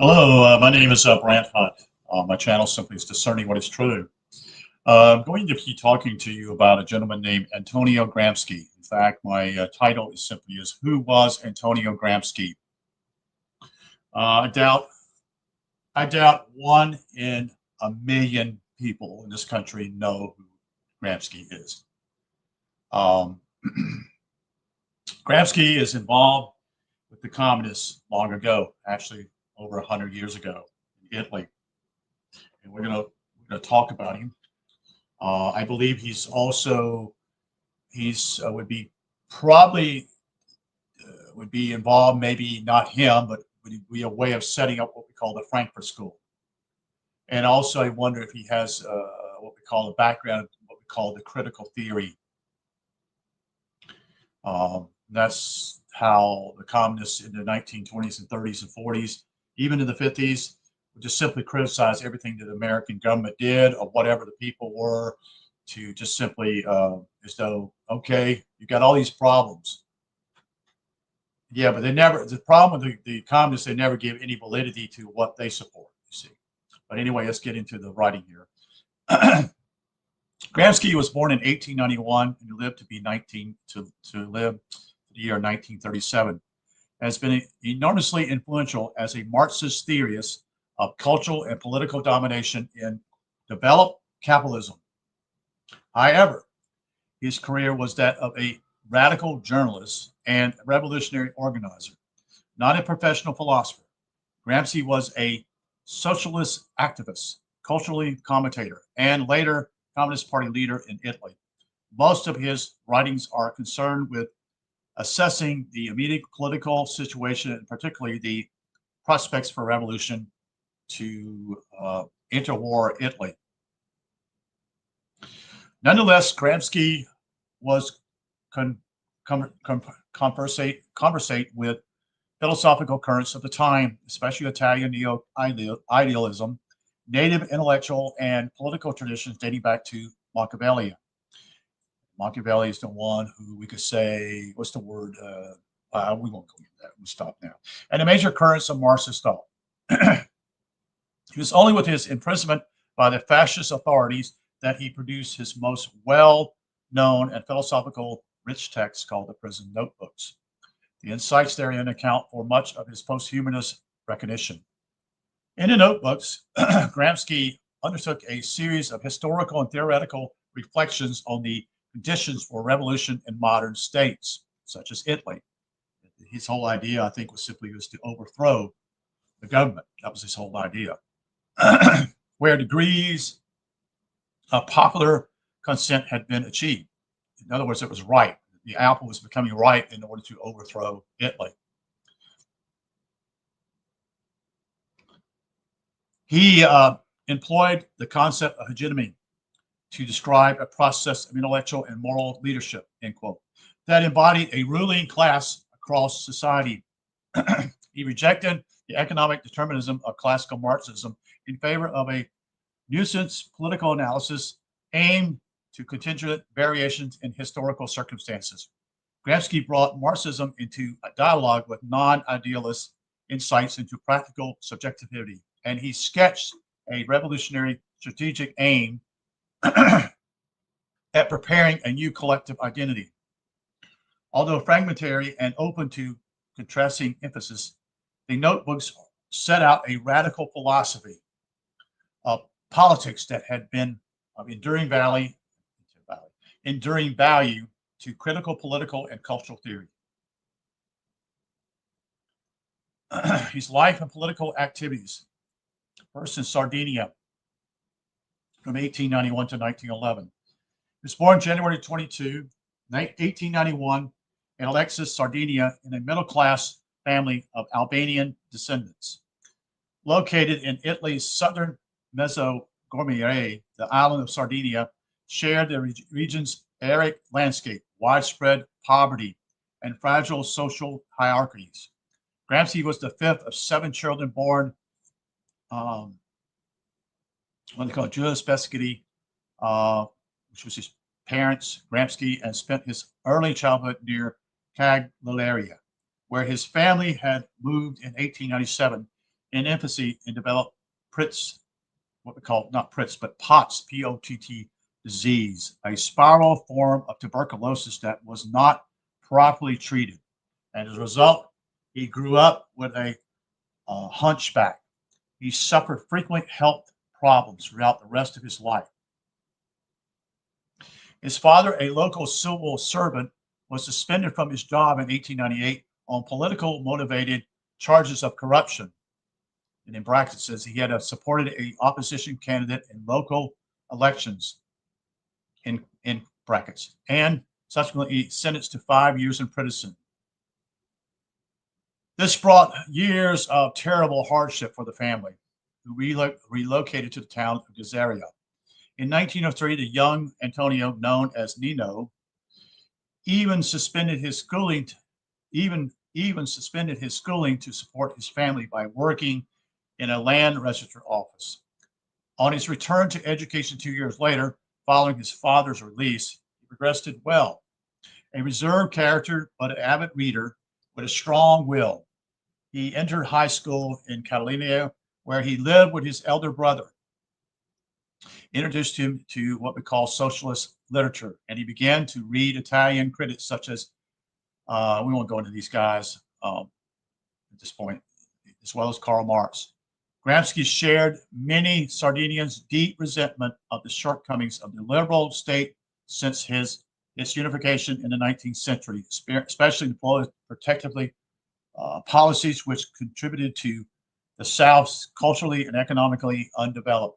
Hello, my name is Brant Hunt. My channel simply is Discerning What is True. I'm going to be talking to you about a gentleman named Antonio Gramsci. In fact, my title is simply is Who was Antonio Gramsci? Uh, I doubt I doubt one in a million people in this country know who Gramsci is. Um, Gramsci is involved with the communists long ago, actually over 100 years ago in Italy, and we're gonna talk about him. I believe he's would be probably would be involved, maybe not him, but would be a way of setting up what we call the Frankfurt School. And also, I wonder if he has what we call the background, what we call the critical theory. That's how the communists in the 1920s and 30s and 40s, even in the 50s, would just simply criticize everything that the American government did or whatever the people were, to just simply as though, okay, you got all these problems. Yeah, but the problem with the communists, they never give any validity to what they support, you see. But anyway, let's get into the writing here. Gramsci was born in 1891 and lived to be 19 to live the year 1937. Has been enormously influential as a Marxist theorist of cultural and political domination in developed capitalism. However, his career was that of a radical journalist and revolutionary organizer, not a professional philosopher. Gramsci was a socialist activist, culturally commentator, and later Communist Party leader in Italy. Most of his writings are concerned with assessing the immediate political situation and particularly the prospects for revolution to interwar Italy. Nonetheless, Gramsci was conversate with philosophical currents of the time, especially Italian neo-idealism, native intellectual and political traditions dating back to Machiavelli. Machiavelli is the one who we could say, what's the word? We won't go into that. We'll stop now. And the major currents of Marxist thought. It was only with his imprisonment by the fascist authorities that he produced his most well-known and philosophical rich text called the Prison Notebooks. The insights therein account for much of his post-humanist recognition. In the notebooks, Gramsci undertook a series of historical and theoretical reflections on the conditions for revolution in modern states, such as Italy. His whole idea, I think, was to overthrow the government. That was his whole idea. Where degrees of popular consent had been achieved. In other words, it was ripe. The apple was becoming ripe in order to overthrow Italy. He employed the concept of hegemony to describe a process of intellectual and moral leadership, end quote, that embodied a ruling class across society. He rejected the economic determinism of classical Marxism in favor of a nuisance political analysis aimed to contingent variations in historical circumstances. Gramsci brought Marxism into a dialogue with non-idealist insights into practical subjectivity, and he sketched a revolutionary strategic aim at preparing a new collective identity. Although fragmentary and open to contrasting emphasis, the notebooks set out a radical philosophy of politics that had been of enduring value to critical political and cultural theory. His life and political activities. First in Sardinia from 1891 to 1911. He was born January 22, 1891 in Alexis, Sardinia, in a middle-class family of Albanian descendants. Located in Italy's southern Mezzogiorgia, the island of Sardinia shared the region's arid landscape, widespread poverty, and fragile social hierarchies. Gramsci was the fifth of seven children born what they call Julius Pescati, which was his parents, Gramsci, and spent his early childhood near Cagliari, where his family had moved in 1897 in infancy and developed Pritz, what we call not Pritz, but POTS, P-O-T-T disease, a spiral form of tuberculosis that was not properly treated. And as a result, he grew up with a hunchback. He suffered frequent health problems throughout the rest of his life. His father, a local civil servant, was suspended from his job in 1898 on political motivated charges of corruption. And in brackets says he had supported a opposition candidate in local elections in brackets, and subsequently sentenced to 5 years in prison. This brought years of terrible hardship for the family, who relocated to the town of Gazaria. In 1903, the young Antonio, known as Nino, even suspended his schooling, even suspended his schooling to support his family by working in a land register office. On his return to education 2 years later, following his father's release, he progressed well. A reserved character, but an avid reader with a strong will. He entered high school in Catalonia, where he lived with his elder brother. Introduced him to what we call socialist literature, and he began to read Italian critics such as, we won't go into these guys at this point, as well as Karl Marx. Gramsci shared many Sardinians' deep resentment of the shortcomings of the liberal state since its unification in the 19th century, especially the protectively policies which contributed to the South's culturally and economically undevelopment.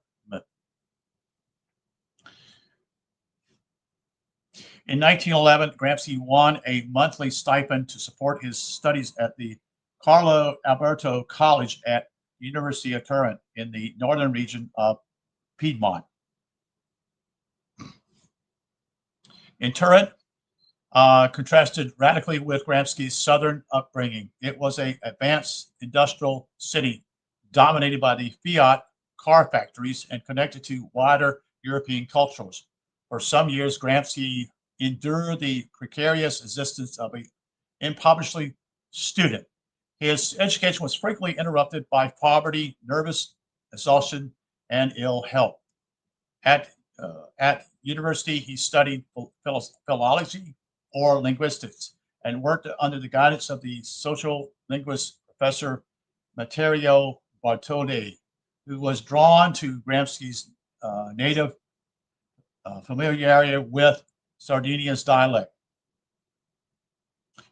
In 1911, Gramsci won a monthly stipend to support his studies at the Carlo Alberto College at University of Turin in the northern region of Piedmont. In Turin, contrasted radically with Gramsci's southern upbringing. It was an advanced industrial city dominated by the Fiat car factories and connected to wider European cultures. For some years, Gramsci endured the precarious existence of an impoverished student. His education was frequently interrupted by poverty, nervous exhaustion, and ill health. At university, he studied philology or linguistics and worked under the guidance of the social linguist Professor Matteo Bartoli, who was drawn to Gramsci's native familiarity with Sardinia's dialect.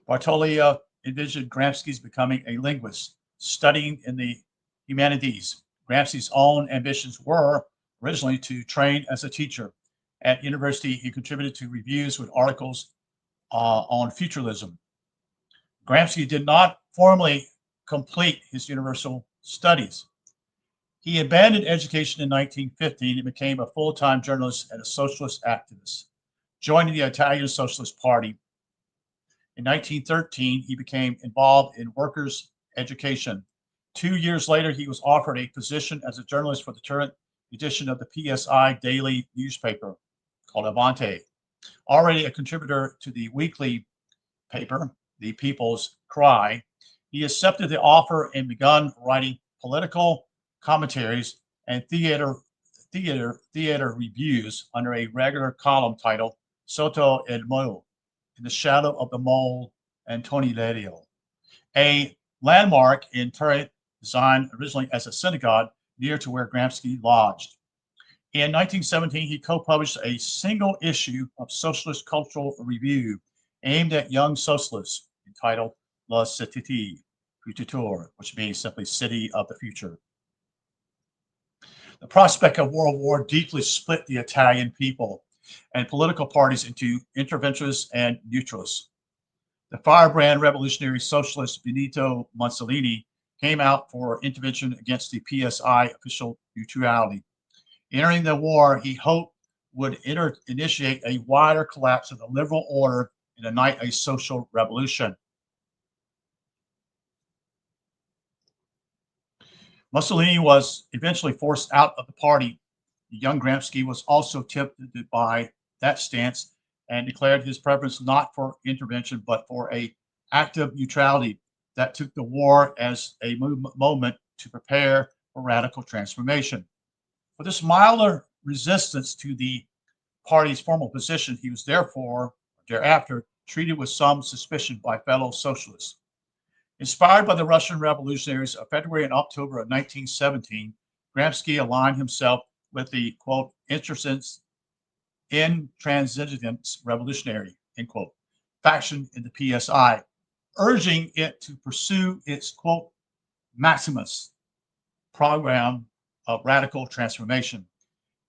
Bartoli envisioned Gramsci's becoming a linguist, studying in the humanities. Gramsci's own ambitions were originally to train as a teacher. At university, he contributed to reviews with articles on futurism. Gramsci did not formally complete his universal studies. He abandoned education in 1915 and became a full-time journalist and a socialist activist, joining the Italian Socialist Party. In 1913, he became involved in workers' education. 2 years later, he was offered a position as a journalist for the Turin edition of the PSI daily newspaper called Avante. Already a contributor to the weekly paper, The People's Cry, he accepted the offer and began writing political commentaries and theater reviews under a regular column titled Sotto il Mole, in the shadow of the mole, Antonio, a landmark in Turin designed originally as a synagogue near to where Gramsci lodged. In 1917, he co-published a single issue of Socialist Cultural Review aimed at young socialists entitled La Cité Future, which means simply City of the Future. The prospect of World War deeply split the Italian people and political parties into interventionists and neutralists. The firebrand revolutionary socialist Benito Mussolini came out for intervention against the PSI official neutrality. Entering the war, he hoped would initiate a wider collapse of the liberal order and ignite a social revolution. Mussolini was eventually forced out of the party. The young Gramsci was also tempted by that stance and declared his preference not for intervention, but for an active neutrality that took the war as a moment to prepare for radical transformation. For this milder resistance to the party's formal position, he was thereafter treated with some suspicion by fellow socialists. Inspired by the Russian revolutionaries of February and October of 1917, Gramsci aligned himself with the, quote, interests intransigence revolutionary, end quote, faction in the PSI, urging it to pursue its, quote, Maximus program of radical transformation.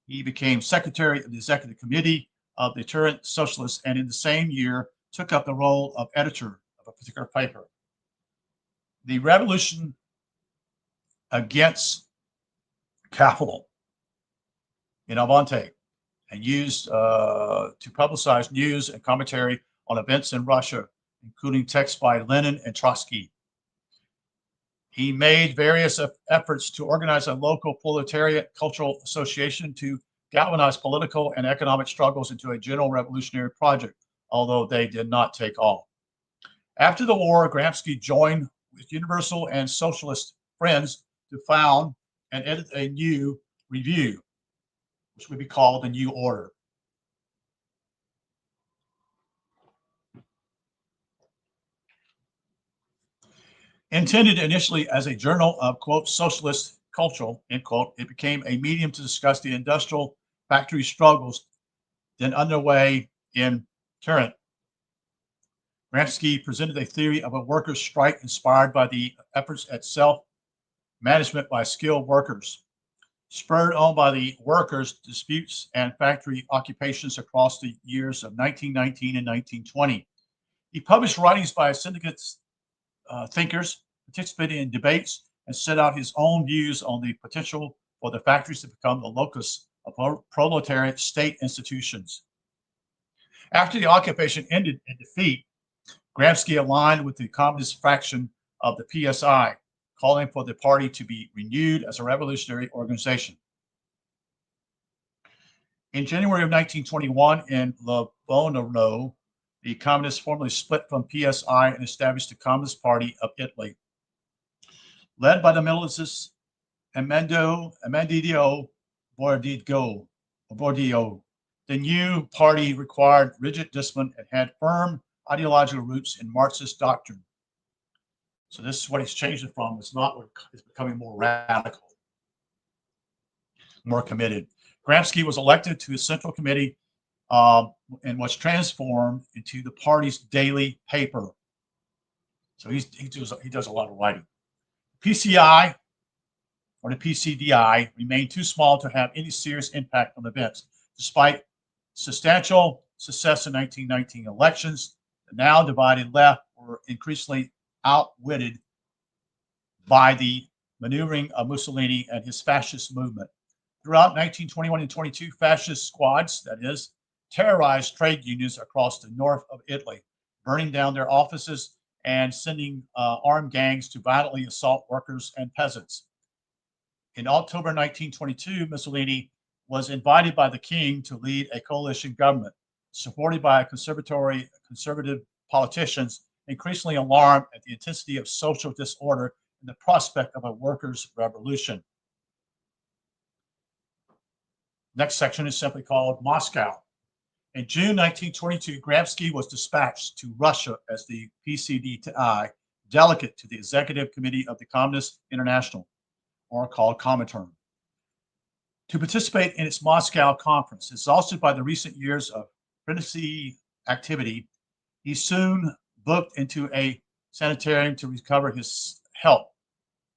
He became secretary of the executive committee of the Turret Socialists, and in the same year took up the role of editor of a particular paper. The revolution against capital in Avante, and used to publicize news and commentary on events in Russia, including texts by Lenin and Trotsky. He made various efforts to organize a local proletariat cultural association to galvanize political and economic struggles into a general revolutionary project, although they did not take off. After the war, Gramsci joined with Universal and Socialist friends to found and edit a new review, which would be called the New Order. Intended initially as a journal of, quote, socialist culture, end quote, it became a medium to discuss the industrial factory struggles then underway in Turin. Gramsci presented a theory of a workers' strike inspired by the efforts at self-management by skilled workers, spurred on by the workers' disputes and factory occupations across the years of 1919 and 1920. He published writings by syndicates, thinkers, participated in debates, and set out his own views on the potential for the factories to become the locus of proletariat state institutions. After the occupation ended in defeat, Gramsci aligned with the communist faction of the PSI, calling for the party to be renewed as a revolutionary organization. In January of 1921, in Livorno, the communists formally split from PSI and established the Communist Party of Italy. Led by the militants Amendio Bordio, the new party required rigid discipline and had firm ideological roots in Marxist doctrine. So this is what he's changed it from. It's not what it's becoming more radical, more committed. Gramsci was elected to his central committee and was transformed into the party's daily paper. So he does a lot of writing. PCI, or the PCDI, remained too small to have any serious impact on events. Despite substantial success in 1919 elections, the now divided left were increasingly outwitted by the maneuvering of Mussolini and his fascist movement. Throughout 1921 and 22, fascist squads, that is, terrorized trade unions across the north of Italy, burning down their offices and sending armed gangs to violently assault workers and peasants. In October 1922, Mussolini was invited by the king to lead a coalition government, supported by conservative politicians, increasingly alarmed at the intensity of social disorder and the prospect of a workers' revolution. Next section is simply called Moscow. In June 1922, Gramsci was dispatched to Russia as the PCDI delegate to the Executive Committee of the Communist International, or called Comintern, to participate in its Moscow conference. Exhausted by the recent years of frenzy activity, he soon booked into a sanitarium to recover his health.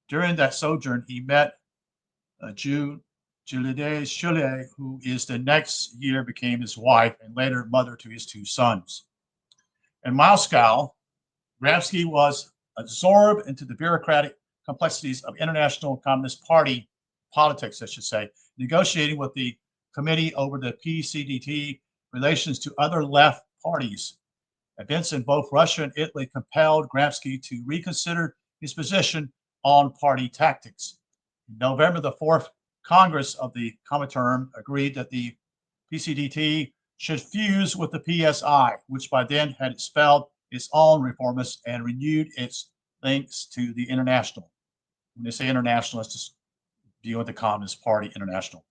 During that sojourn, he met Juliette Schule, who is the next year became his wife and later mother to his two sons. In Moscow, Gramsci was absorbed into the bureaucratic complexities of international Communist Party politics, I should say, negotiating with the committee over the PCDT relations to other left parties. Events in both Russia and Italy compelled Gramsci to reconsider his position on party tactics. In November, the Fourth Congress of the Comintern agreed that the PCDT should fuse with the PSI, which by then had expelled its own reformists and renewed its links to the International. When they say international, let's just deal with the Communist Party International.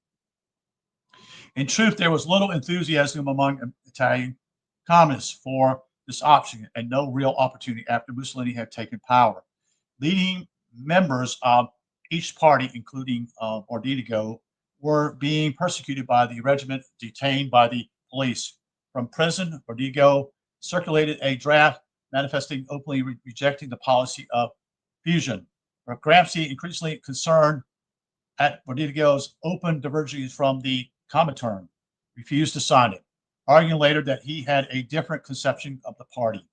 In truth, there was little enthusiasm among Italian communists for this option and no real opportunity after Mussolini had taken power. Leading members of each party, including Bordigo, were being persecuted by the regiment, detained by the police. From prison, Bordigo circulated a draft manifesting openly rejecting the policy of fusion. But Gramsci, increasingly concerned at Bordigo's open divergences from the Comintern, refused to sign it, arguing later that he had a different conception of the party.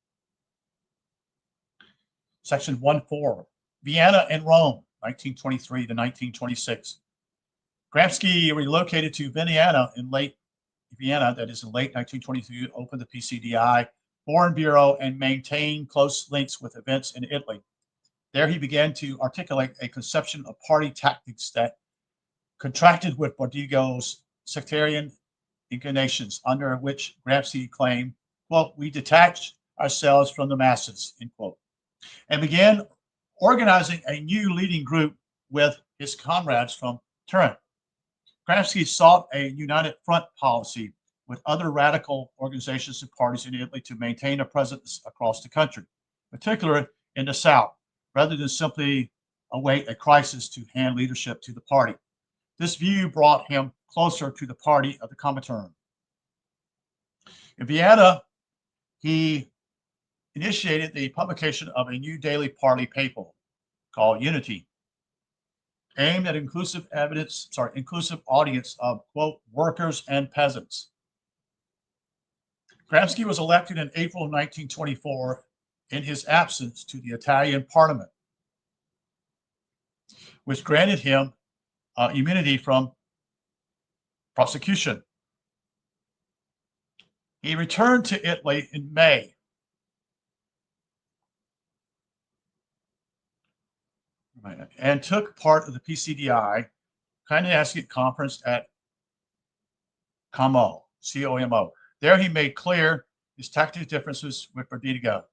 Section 1.4, Vienna and Rome, 1923 to 1926. Gramsci relocated to Vienna, that is in late 1923, opened the PCDI Foreign Bureau and maintained close links with events in Italy. There he began to articulate a conception of party tactics that contracted with Bordigo's sectarian inclinations, under which Gramsci claimed, quote, "We detached ourselves from the masses," end quote, and began organizing a new leading group with his comrades from Turin. Gramsci sought a united front policy with other radical organizations and parties in Italy to maintain a presence across the country, particularly in the South, rather than simply await a crisis to hand leadership to the party. This view brought him closer to the party of the Comintern. In Vienna, he initiated the publication of a new daily party paper called Unity, aimed at inclusive audience of, quote, workers and peasants. Gramsci was elected in April 1924 in his absence to the Italian parliament, which granted him immunity from prosecution. He returned to Italy in May. And took part of the PCDI Kinesic Conference at Como, C-O-M-O. There he made clear his tactical differences with Bordigo.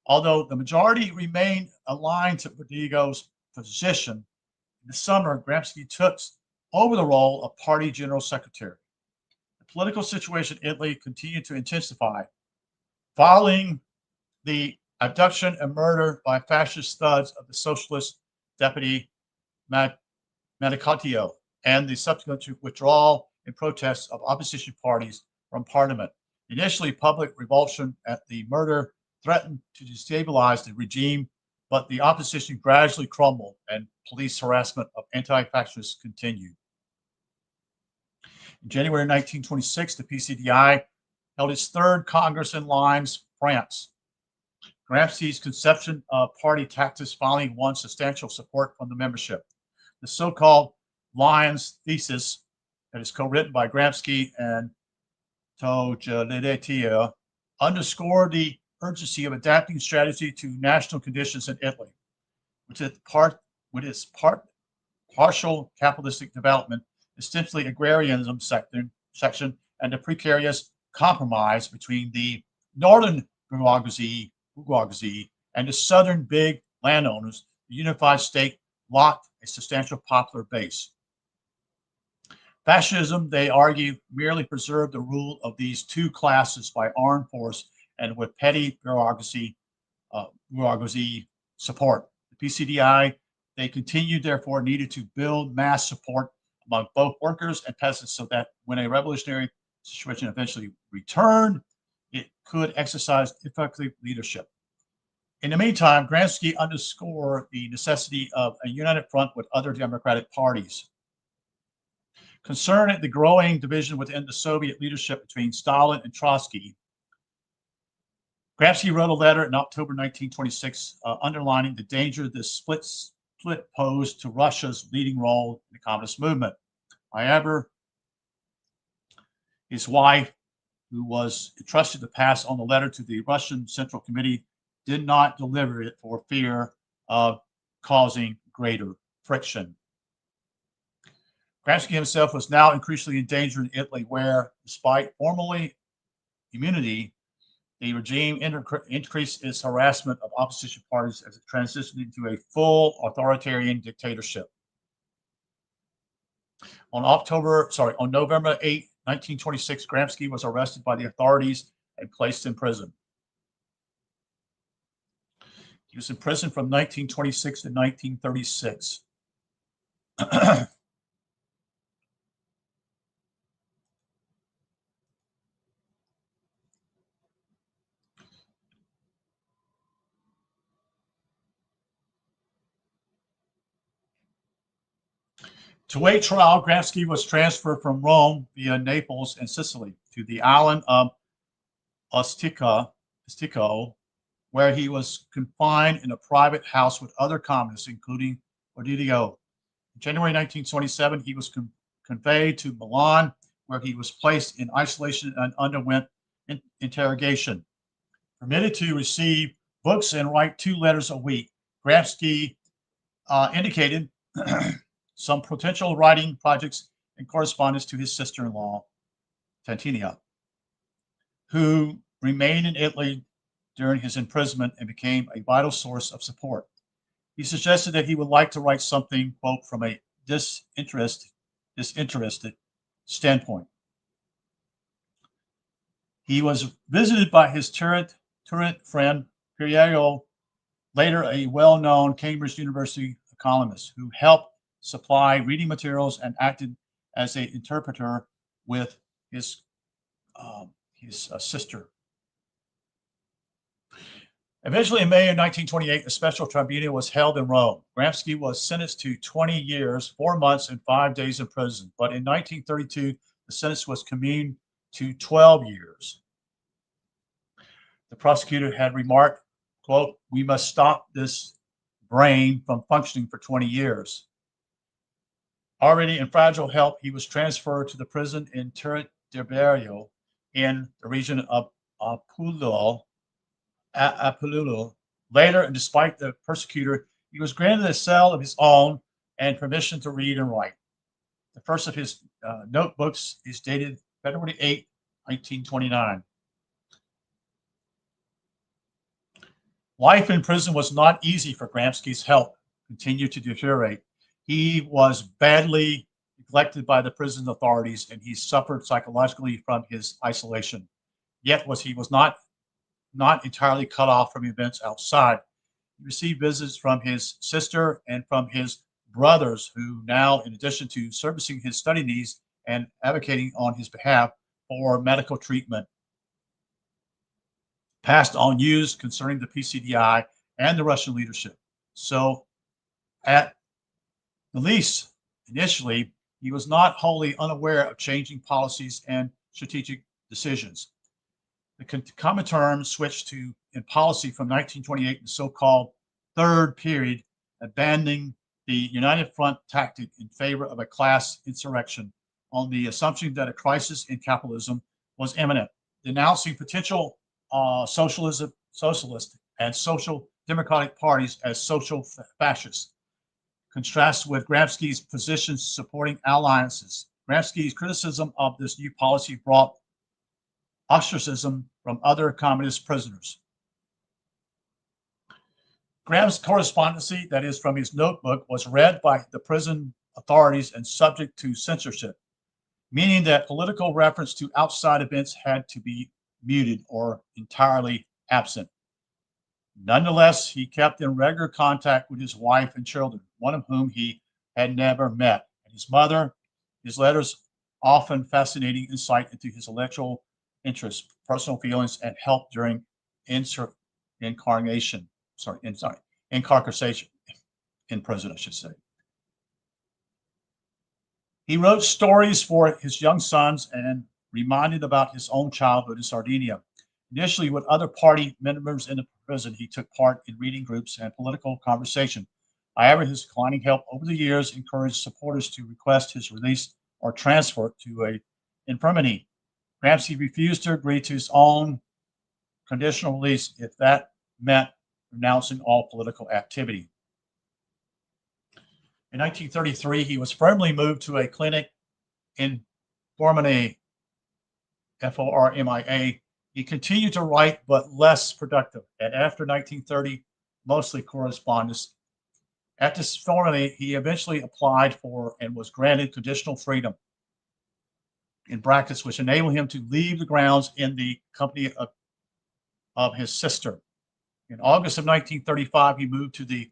Although the majority remained aligned to Bordigo's position, in the summer, Gramsci took over the role of party general secretary. The political situation in Italy continued to intensify. Following the abduction and murder by fascist thugs of the socialist deputy Manicotio and the subsequent withdrawal and protests of opposition parties from parliament. Initially, public revulsion at the murder threatened to destabilize the regime, but the opposition gradually crumbled and police harassment of anti-fascists continued. In January 1926, the PCDI held its third Congress in Limes, France. Gramsci's conception of party tactics finally won substantial support from the membership. The so-called Limes thesis, that is co-written by Gramsci and Togliatti, underscored the urgency of adapting strategy to national conditions in Italy, with its partial capitalistic development, essentially agrarianism section, and the precarious compromise between the northern bourgeoisie and the southern big landowners. The unified state locked a substantial popular base. Fascism, they argue, merely preserved the rule of these two classes by armed force and with petty bureaucracy support. The PCDI, they continued, therefore, needed to build mass support among both workers and peasants so that when a revolutionary situation eventually returned, it could exercise effective leadership. In the meantime, Gramsci underscored the necessity of a united front with other democratic parties. Concerning the growing division within the Soviet leadership between Stalin and Trotsky, Gramsci wrote a letter in October 1926 underlining the danger this split posed to Russia's leading role in the communist movement. However, his wife, who was entrusted to pass on the letter to the Russian Central Committee, did not deliver it for fear of causing greater friction. Gramsci himself was now increasingly in danger in Italy, where, despite formal immunity, The regime increased its harassment of opposition parties as it transitioned into a full authoritarian dictatorship. On November 8, 1926, Gramsci was arrested by the authorities and placed in prison. He was in prison from 1926 to 1936. To await trial, Gramsci was transferred from Rome via Naples and Sicily to the island of Ostico, where he was confined in a private house with other communists, including Ordidio. In January 1927, he was conveyed to Milan, where he was placed in isolation and underwent interrogation. Permitted to receive books and write 2 letters a week, Gramsci indicated some potential writing projects and correspondence to his sister-in-law, Tantinia, who remained in Italy during his imprisonment and became a vital source of support. He suggested that he would like to write something, quote, from a disinterested standpoint. He was visited by his Turret friend, Piero, later a well-known Cambridge University economist, who helped supply reading materials and acted as an interpreter with his sister. Eventually, in May of 1928, a special tribunal was held in Rome. Gramsci was sentenced to 20 years, 4 months, and 5 days in prison. But in 1932, the sentence was commuted to 12 years. The prosecutor had remarked, quote, "We must stop this brain from functioning for 20 years. Already in fragile health, he was transferred to the prison in Apullo in the region of Apullo. Later, and despite the persecutor, he was granted a cell of his own and permission to read and write. The first of his notebooks is dated February 8, 1929. Life in prison was not easy for Gramsci's health continued to deteriorate. He was badly neglected by the prison authorities, and he suffered psychologically from his isolation. Yet he was not entirely cut off from events outside. He received visits from his sister and from his brothers, who now, in addition to servicing his study needs and advocating on his behalf for medical treatment, passed on news concerning the PCDI and the Russian leadership. So, at the least, initially, he was not wholly unaware of changing policies and strategic decisions. The Comintern switched to in policy from 1928, the so-called third period, abandoning the United Front tactic in favor of a class insurrection on the assumption that a crisis in capitalism was imminent, denouncing potential socialist and social democratic parties as social fascists. Contrasts with Gramsci's positions supporting alliances. Gramsci's criticism of this new policy brought ostracism from other communist prisoners. Graham's correspondence, that is from his notebook, was read by the prison authorities and subject to censorship, meaning that political reference to outside events had to be muted or entirely absent. Nonetheless, he kept in regular contact with his wife and children, one of whom he had never met, and his mother. His letters often fascinating insight into his intellectual interests, personal feelings, and help during incarceration in prison, I should say. He wrote stories for his young sons and reminded about his own childhood in Sardinia. Initially, with other party members in the prison, he took part in reading groups and political conversation. However, his declining health over the years encouraged supporters to request his release or transfer to an infirmary. Gramsci refused to agree to his own conditional release if that meant renouncing all political activity. In 1933, he was firmly moved to a clinic in Formia, Formia, He continued to write, but less productive. And after 1930, mostly correspondence. At this formally, he eventually applied for and was granted conditional freedom in brackets, which enabled him to leave the grounds in the company of his sister. In August of 1935, he moved to the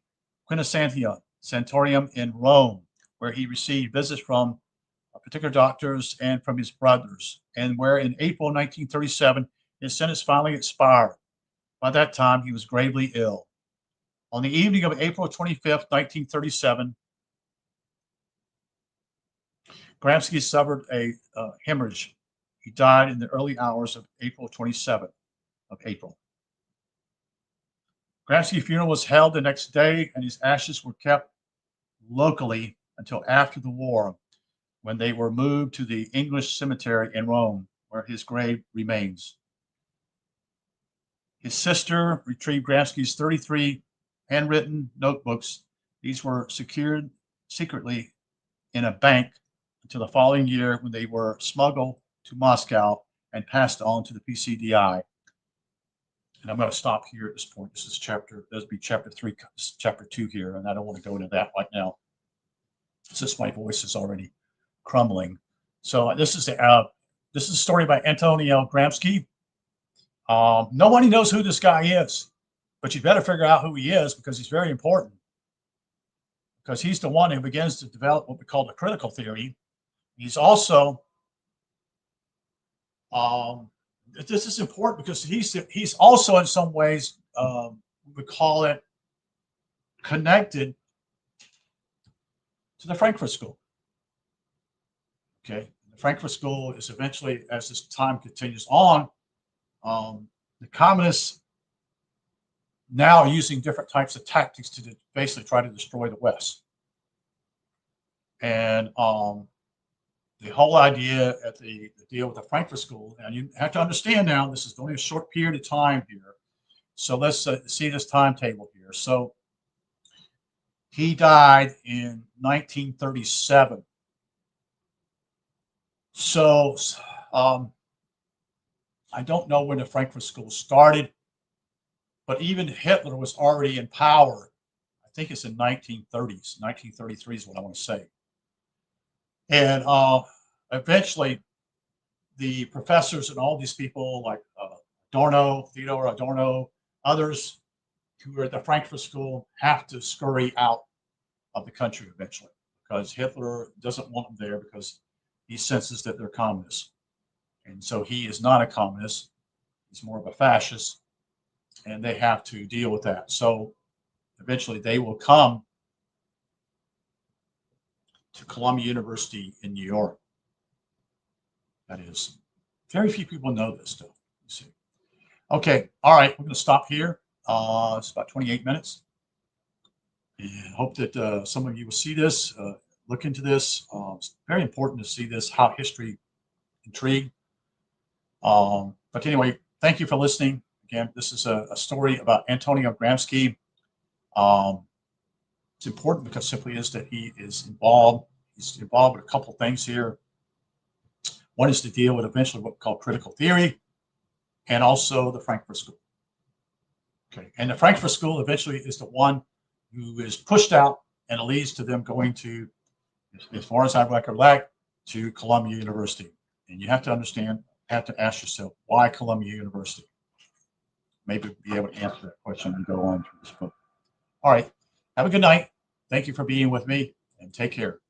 Quinquecentium Sanatorium in Rome, where he received visits from particular doctors and from his brothers, and where in April 1937, his sentence finally expired. By that time, he was gravely ill. On the evening of April 25th, 1937, Gramsci suffered a hemorrhage. He died in the early hours of April 27th of April. Gramsci's funeral was held the next day, and his ashes were kept locally until after the war, when they were moved to the English cemetery in Rome, where his grave remains. His sister retrieved Gramsci's 33 handwritten notebooks. These were secured secretly in a bank until the following year, when they were smuggled to Moscow and passed on to the PCDI. And I'm going to stop here at this point. This is chapter 3, chapter 2 here, and I don't want to go into that right now, since my voice is already crumbling. So this is a story by Antonio Gramsci. Nobody knows who this guy is, but you better figure out who he is, because he's very important. Because he's the one who begins to develop what we call the critical theory. He's also this is important because he's also in some ways we call it connected to the Frankfurt School. Okay, the Frankfurt School is eventually, as this time continues on, the communists now are using different types of tactics to basically try to destroy the West. And the whole idea at the deal with the Frankfurt School, and you have to understand now, this is only a short period of time here. So let's see this timetable here. So he died in 1937. So I don't know when the Frankfurt School started, but even Hitler was already in power. I think it's in 1930s. 1933 is what I want to say. And eventually, the professors and all these people like Theodor Adorno, others who are at the Frankfurt School have to scurry out of the country eventually, because Hitler doesn't want them there because he senses that they're communists. And so he is not a communist. He's more of a fascist, and they have to deal with that. So eventually they will come to Columbia University in New York. That is, very few people know this stuff. You see. Okay, all right, we're going to stop here. It's about 28 minutes. And hope that some of you will see this, look into this. It's very important to see this, how history intrigued. But anyway, thank you for listening. Again, this is a story about Antonio Gramsci. It's important because simply is that he is involved. He's involved with a couple things here. One is to deal with eventually what we call critical theory, and also the Frankfurt School. Okay, and the Frankfurt School eventually is the one who is pushed out, and it leads to them going to, as far as I recollect, to Columbia University. And you have to understand, have to ask yourself, why Columbia University? Maybe be able to answer that question and go on through this book. All right. Have a good night. Thank you for being with me, and take care.